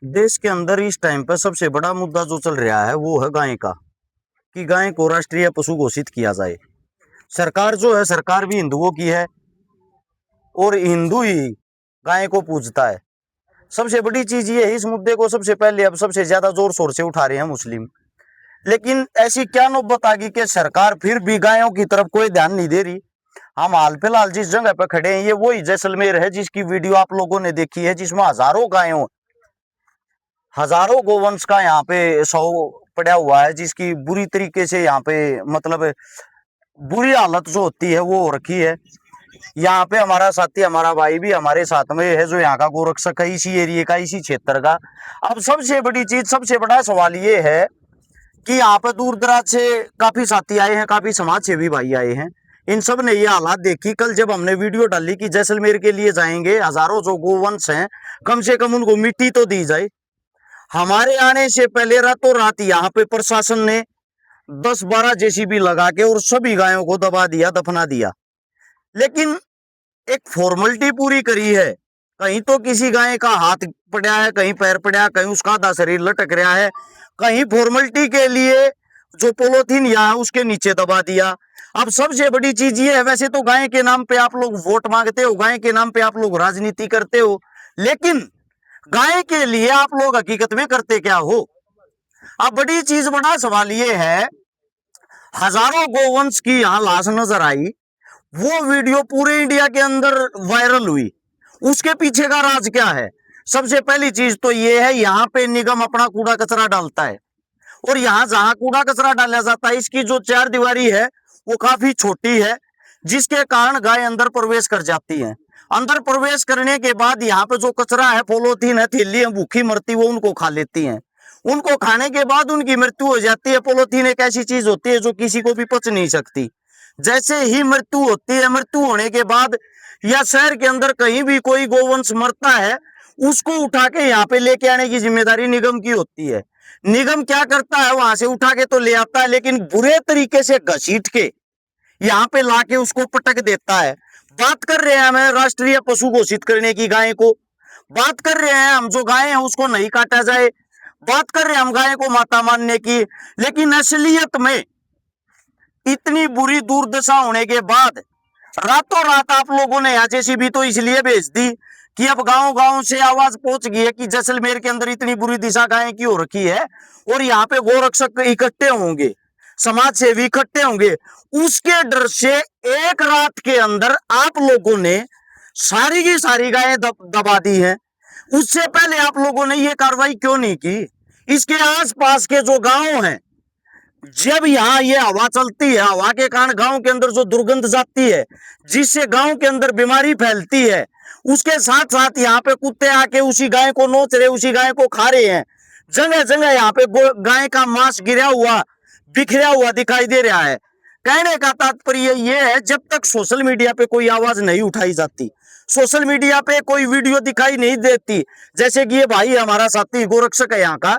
देश के अंदर इस टाइम पर सबसे बड़ा मुद्दा जो चल रहा है वो है गाय का, कि गाय को राष्ट्रीय पशु घोषित किया जाए। सरकार जो है, सरकार भी हिंदुओं की है और हिंदू ही गाय को पूजता है। सबसे बड़ी चीज ये है, इस मुद्दे को सबसे पहले अब सबसे ज्यादा जोर शोर से उठा रहे हैं मुस्लिम। लेकिन ऐसी क्या नौबत आ गई कि सरकार फिर भी गायों की तरफ कोई ध्यान नहीं दे रही। हम हाल फिलहाल जिस जगह पर खड़े हैं ये वही जैसलमेर है, जिसकी वीडियो आप लोगों ने देखी है, जिसमें हजारों गोवंश का यहाँ पे शव पड़ा हुआ है, जिसकी बुरी तरीके से यहाँ पे मतलब बुरी हालत जो होती है वो हो रखी है। यहाँ पे हमारा साथी, हमारा भाई भी हमारे साथ में है, जो यहाँ का गोरक्षक है, इसी एरिया का, इसी क्षेत्र का। अब सबसे बड़ी चीज, सबसे बड़ा सवाल ये है कि यहाँ पे दूर दराज से काफी साथी आए हैं, काफी समाज सेवी भाई आए हैं। इन सब ने ये हालात देखी। कल जब हमने वीडियो डाली कि जैसलमेर के लिए जाएंगे, हजारों जो गोवंश हैं कम से कम उनको मिट्टी तो दी जाए। हमारे आने से पहले रातों रात यहाँ पे प्रशासन ने 10-12 जेसीबी लगा के और सभी गायों को दबा दिया, दफना दिया। लेकिन एक फॉर्मेलिटी पूरी करी है। कहीं तो किसी गाय का हाथ पड़ा है, कहीं पैर पड़ा, कहीं उसका आधा शरीर लटक रहा है, कहीं फॉर्मेलिटी के लिए जो पोलोथीन यहाँ उसके नीचे दबा दिया। अब सबसे बड़ी चीज ये है, वैसे तो गाय के नाम पे आप लोग वोट मांगते हो, गाय के नाम पे आप लोग राजनीति करते हो, लेकिन गाय के लिए आप लोग हकीकत में करते क्या हो? अब बड़ी चीज, बड़ा सवाल ये है, हजारों गोवंश की यहाँ लाश नजर आई, वो वीडियो पूरे इंडिया के अंदर वायरल हुई। उसके पीछे का राज क्या है? सबसे पहली चीज तो ये है, यहाँ पे निगम अपना कूड़ा कचरा डालता है, और यहाँ जहां कूड़ा कचरा डाला जाता है, इसकी जो चार दीवारी है वो काफी छोटी है, जिसके कारण गाय अंदर प्रवेश कर जाती है। अंदर प्रवेश करने के बाद यहाँ पे जो कचरा है, पॉलीथीन है, थैली है, भूखी मरती, वो उनको खा लेती हैं। उनको खाने के बाद उनकी मृत्यु हो जाती है। पॉलीथीन एक ऐसी चीज होती है जो किसी को भी पच नहीं सकती। जैसे ही मृत्यु होती है, मृत्यु होने के बाद या शहर के अंदर कहीं भी कोई गोवंश मरता है, उसको उठा के यहाँ पे लेके आने की जिम्मेदारी निगम की होती है। निगम क्या करता है, वहां से उठा के तो ले आता है, लेकिन बुरे तरीके से घसीट के यहाँ पे लाके उसको पटक देता है। बात कर रहे हैं हम राष्ट्रीय पशु घोषित करने की, गाय को बात कर रहे हैं हम, जो गाय है उसको नहीं काटा जाए, बात कर रहे हैं हम गाय को माता मानने की। लेकिन असलियत में इतनी बुरी दुर्दशा होने के बाद रातों रात आप लोगों ने यहाँ जेसीबी तो इसलिए भेज दी कि अब गांव गांव से आवाज पहुंच गई है कि जैसलमेर के अंदर इतनी बुरी दिशा गाय की हो रखी है, और यहाँ पे गोरक्षक इकट्ठे होंगे, समाज सेवी इकट्ठे होंगे। उसके डर से एक रात के अंदर आप लोगों ने सारी की सारी गायें दबा दी हैं। उससे पहले आप लोगों ने ये कार्रवाई क्यों नहीं की? इसके आसपास के जो गांव हैं, जब यहाँ ये हवा चलती है, हवा के कारण गांव के अंदर जो दुर्गंध जाती है, जिससे गांव के अंदर बीमारी फैलती है, उसके साथ साथ यहाँ पे कुत्ते आके उसी गाय को नोच रहे, उसी गाय को खा रहे हैं। जगह जगह यहाँ पे गाय का मांस गिरा हुआ, बिखरा हुआ दिखाई दे रहा है। कहने का तात्पर्य ये है, जब तक सोशल मीडिया पे कोई आवाज नहीं उठाई जाती, सोशल मीडिया पे कोई वीडियो दिखाई नहीं देती, जैसे कि ये भाई हमारा साथी गोरक्षक है यहाँ का,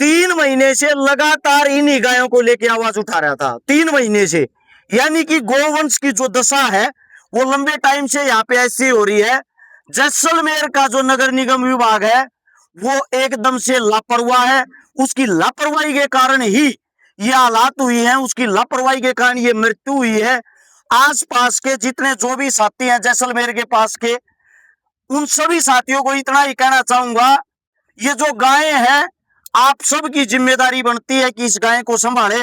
3 महीने से लगातार इन्हीं गायों को लेके आवाज उठा रहा था, 3 महीने से। यानी कि गोवंश की जो दशा है वो लंबे टाइम से यहाँ पे ऐसी हो रही है। जैसलमेर का जो नगर निगम विभाग है वो एकदम से लापरवाह है। उसकी लापरवाही के कारण ही ये हालात हुई हैं, उसकी लापरवाही के कारण ये मृत्यु हुई है। आसपास के जितने जो भी साथी हैं जैसलमेर के पास के, उन सभी साथियों को इतना ही कहना चाहूंगा, ये जो गाय है, आप सबकी जिम्मेदारी बनती है कि इस गाय को संभाले,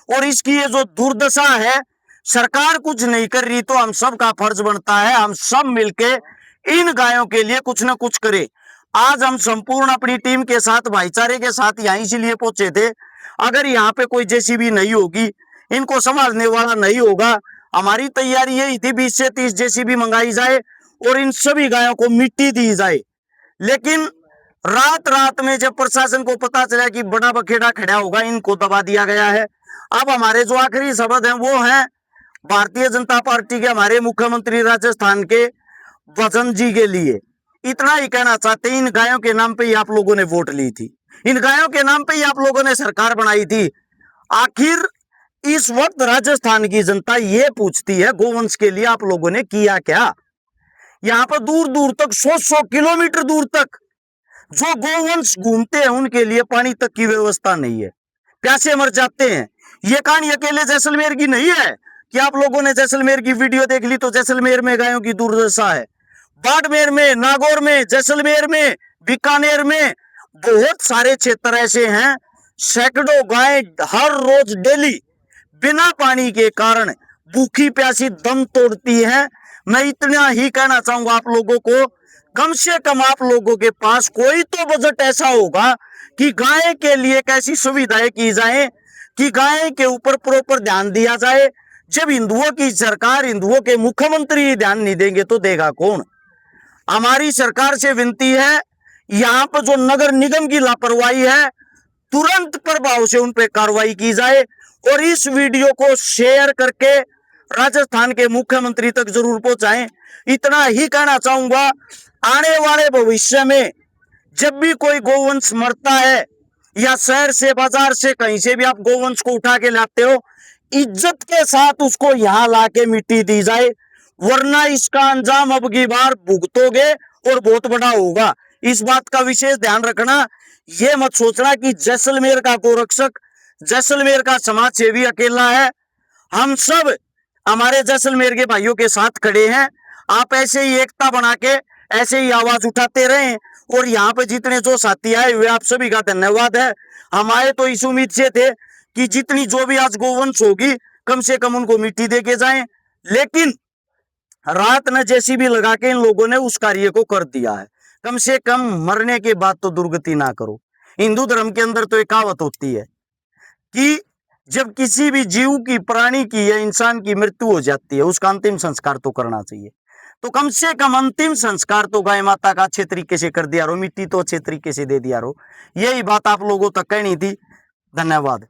और इसकी ये जो दुर्दशा है, सरकार कुछ नहीं कर रही तो हम सब का फर्ज बनता है, हम सब मिलके इन गायों के लिए कुछ ना कुछ करें। आज हम संपूर्ण अपनी टीम के साथ, भाईचारे के साथ यहाँ इसीलिए पहुंचे थे। अगर यहाँ पे कोई जेसीबी नहीं होगी, इनको संभालने वाला नहीं होगा, हमारी तैयारी यही थी 20 से 30 जेसीबी मंगाई जाए और इन सभी गायों को मिट्टी दी जाए। लेकिन रात रात में जब प्रशासन को पता चला कि बड़ा बखेड़ा खड़ा होगा, इनको दबा दिया गया है। अब हमारे जो आखिरी शब्द हैं वो हैं भारतीय जनता पार्टी के हमारे मुख्यमंत्री राजस्थान के बच्चन जी के लिए। इतना ही कहना चाहते हैं, इन गायों के नाम पे ही आप लोगों ने वोट ली थी, इन गायों के नाम पे ही आप लोगों ने सरकार बनाई थी। आखिर इस वक्त राजस्थान की जनता ये पूछती है, गोवंश के लिए आप लोगों ने किया क्या? यहाँ पर दूर दूर तक 100 किलोमीटर दूर तक जो गोवंश घूमते हैं उनके लिए पानी तक की व्यवस्था नहीं है, प्यासे मर जाते हैं। ये कहानी अकेले जैसलमेर की नहीं है कि आप लोगों ने जैसलमेर की वीडियो देख ली तो जैसलमेर में गायों की दुर्दशा है। बाड़मेर में, नागौर में, जैसलमेर में, बीकानेर में बहुत सारे क्षेत्र ऐसे हैं, सैकड़ों गाय हर रोज डेली बिना पानी के कारण भूखी प्यासी दम तोड़ती है। मैं इतना ही कहना चाहूंगा आप लोगों को, कम से कम आप लोगों के पास कोई तो बजट ऐसा होगा कि गाय के लिए कैसी सुविधाएं की जाए, कि गाय के ऊपर प्रॉपर ध्यान दिया जाए। जब हिंदुओं की सरकार, हिंदुओं के मुख्यमंत्री ध्यान नहीं देंगे तो देगा कौन। हमारी सरकार से विनती है, यहाँ पर जो नगर निगम की लापरवाही है तुरंत प्रभाव से उन पर कार्रवाई की जाए और इस वीडियो को शेयर करके राजस्थान के मुख्यमंत्री तक जरूर पहुंचाएं। इतना ही कहना चाहूंगा, आने वाले भविष्य में जब भी कोई गोवंश मरता है या शहर से, बाजार से, कहीं से भी आप गोवंश को उठा के लाते हो, इज्जत के साथ उसको यहां लाके मिट्टी दी जाए, वरना इसका अंजाम अब की बार भुगतोगे और बहुत बड़ा होगा। इस बात का विशेष ध्यान रखना। ये मत सोचना कि जैसलमेर का गोरक्षक, जैसलमेर का समाज सेवी अकेला है। हम सब हमारे जैसलमेर के भाइयों के साथ खड़े हैं। आप ऐसे ही एकता बना के ऐसे ही आवाज उठाते रहें। और यहाँ पे जितने जो साथी आए हुए आप सभी का धन्यवाद है। हम आए तो इस उम्मीद से थे कि जितनी जो भी आज गोवंश होगी कम से कम उनको मिट्टी दे के जाएं, लेकिन रात न जैसी भी लगा के इन लोगों ने उस कार्य को कर दिया है। कम से कम मरने के बाद तो दुर्गति ना करो। हिंदू धर्म के अंदर तो एक कहावत होती है कि जब किसी भी जीव की, प्राणी की या इंसान की मृत्यु हो जाती है उसका अंतिम संस्कार तो करना चाहिए। तो कम से कम अंतिम संस्कार तो गाय माता का अच्छे तरीके से कर दिया रो, मिट्टी तो अच्छे तरीके से दे दिया रो। यही बात आप लोगों तक कहनी थी। धन्यवाद।